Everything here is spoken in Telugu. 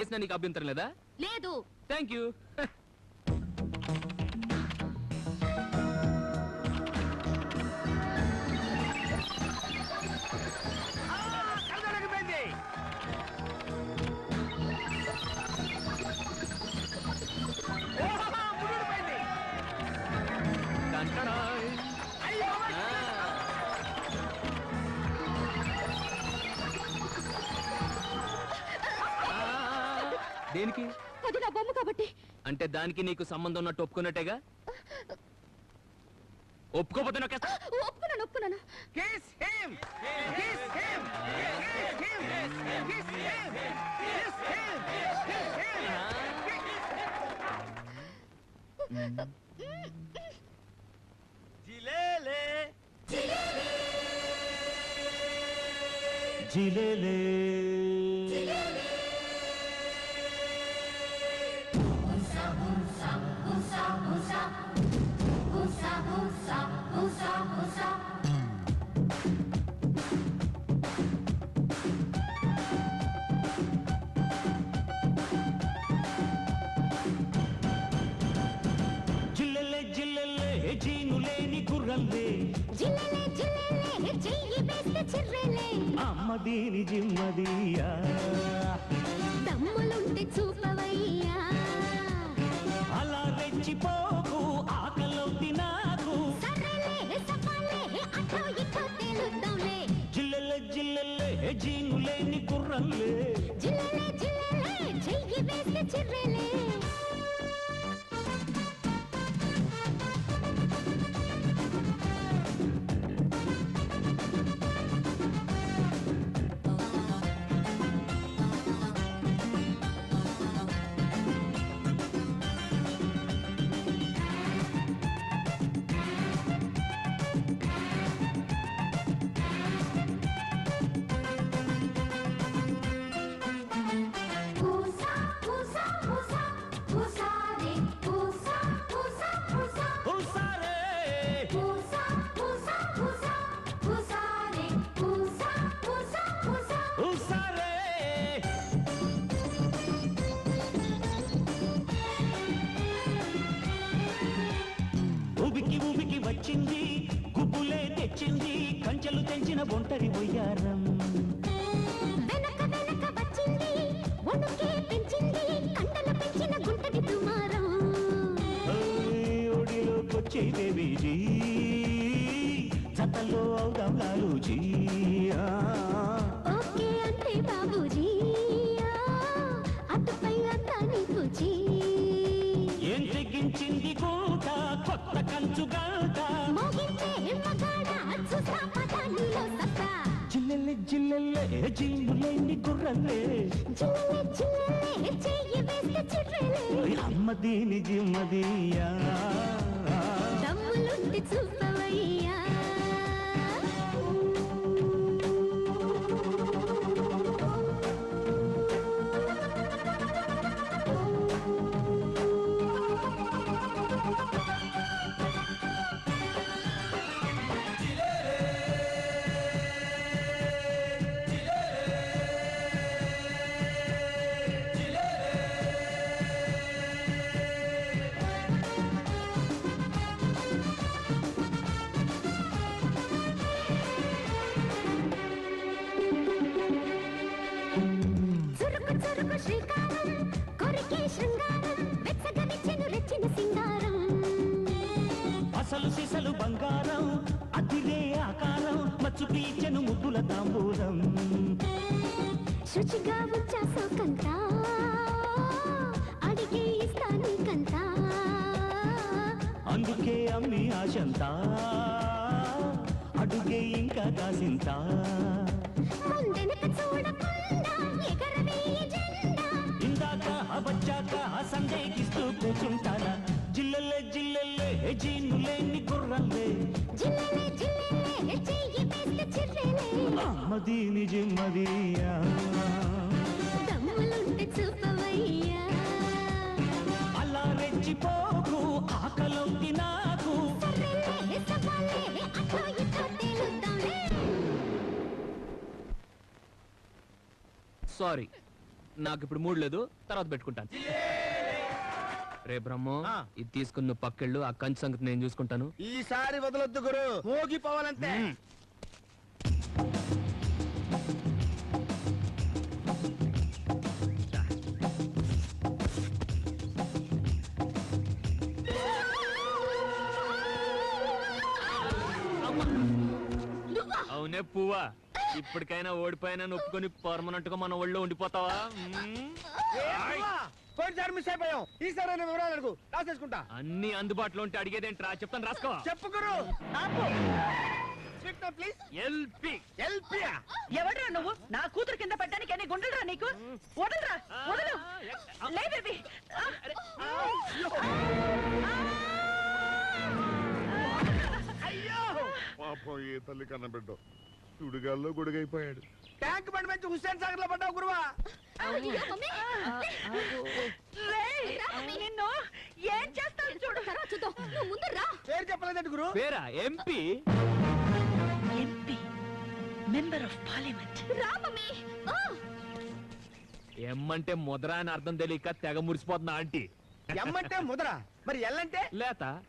చేసినా నీకు అభ్యంతరం లేదా? లేదు. Thank you. దేనికి? అది నా బొమ్మ కాబట్టి. అంటే దానికి నీకు సంబంధం ఉన్నట్టు ఒప్పుకున్నట్టేగా? ఒప్పుకోపోతే ఒప్పుకున్నాను ఒప్పుకున్నాను. జిలేలే జిలేలే జిల్లెలే జిల్లెలే జీనులేని గుర్రల్లే జిల్లెలే జిల్లెలే చెయ్యి వేస్తే చిర్రెలే అమ్మ దీని జిమ్మదియా దమ్ములుంటే చూపవయ్యా అలా రెచ్చిపోకు ఆకలవుతి నాకు సరేలే సపాలే అటో ఇటో తేలుద్దాంలే జిల్లెలే జిల్లెలే జీనులేని గుర్రల్లే జిల్లెలే జిల్లెలే చెయ్యి వేస్తే చిర్రెలే ఉబికి ఉబికి వచ్చింది గుబ్బులే తెచ్చింది కంచెలు తెంచిన ఒంటరి బొయ్యారం వెనక వెనక వచ్చింది ఒడుకే పెంచింది కండలు పెంచిన గుంటడి దుమారం ఒడిలోకొచ్చే బేబీజీ జతలో అవుదాం లాలూజీ ఓకే అంటే బాబూజీ అటుపై అంతా నీకు ఏం తెగించింది గూట కొత్త కంచు గంట మోగించే మగాడ చూస్తా పదా నీలో సత్తా జిల్లెల్లె జిల్లెల్లె జీనులేని గుర్రల్లే జిల్లెలే జిల్లెలే చెయ్యి వేస్తే చిర్రెలే అమ్మ దీని జిమ్మదియా దమ్ములుంటే చూపవయ్యా చురుకు చురుకు శ్రీకారం కొరికే శృంగారం వెచ్చగనిచ్చెను రెచ్చిన సింగారం అసలు సిసలు బంగారం అదిరే ఆకారం మచ్చు పీచెను ముద్దుల తాంబూలం శుచిగా వచ్చా సోకంతా అడిగే ఇస్తాను కంతా అందుకే అమ్మి ఆశంతా అడుగే ఇంకా కాసింతా ముందెనక చూడకుండా ఎగరవేయ జెండా ఇందాక వచ్చాక సందేహిస్తూ కూర్చుంటారా జిల్లెల్లే జిల్లెల్లే జీనులేని గుర్రల్లే జిల్లెలే జిల్లెలే చెయ్యి వేస్తే చిర్రెలే అమ్మ దీని జిమ్మదియా దమ్ములుంటే చూపవయ్యా అలా రెచ్చిపోకు ఆకలవుతి నాకు సర్రెలే సవాలే అటో ఇటో తేలుద్దాంలే సారీ, నాకు ఇప్పుడు మూడు లేదు, తర్వాత పెట్టుకుంటాను. రే బ్రహ్మం, ఆ. ఇది తీసుకుని నువ్వు పక్కెళ్ళు, ఆ కంచి సంగతి నేను చూసుకుంటాను. ఈసారి వదలొద్దు గురు, మోగిపోవాలంతే. అవునే పువ్వా, ఇప్పటికైనా ఓడిపోయినా ఒప్పుకొని పర్మనెంట్ గా మన ఒళ్ళో ఉండిపోతావా? పోయినసారి మిస్ అయిపోయాం, ఈసారి వివరాలు అడుగు, రాసేసుకుంటా. అన్ని అందుబాటులో ఉంటే అడిగేదేంట్రా, చెప్తాను రాసుకో. చెప్పు గురు. ప్లీజ్. ఎల్పి ఎల్పి ఎవడ్రా నువ్వు? నా కూతురు కింద పడ్డానికి ఎన్ని గుండెలరా నీకు? వదలరా, వదలు. లే బేబీ. పాపం ఏ తల్లి కన్నబిడ్డ సుడిగాల్లో గొడుగైపోయాడు. ట్యాంక్ బండి మంచి హుస్సేన్ సాగర్ లో పడ్డావు గురువా. అయ్యో, మమ్మీ. రేయ్, నిన్ను ఏం చేస్తాను చూడు. తర్వాత చూద్దాం, నువ్వు ముందు రా. పేరు చెప్పలేదండి గురు. పేరా? MP. MP, member of parliament. రా మమ్మీ. ఎమ్మంటే ముద్ర అని అర్థం తెలియక తెగ మురిసిపోతున్నా ఆంటీ. ఎమ్మంటే ముదరా, మరి ఎల్లంటే లేత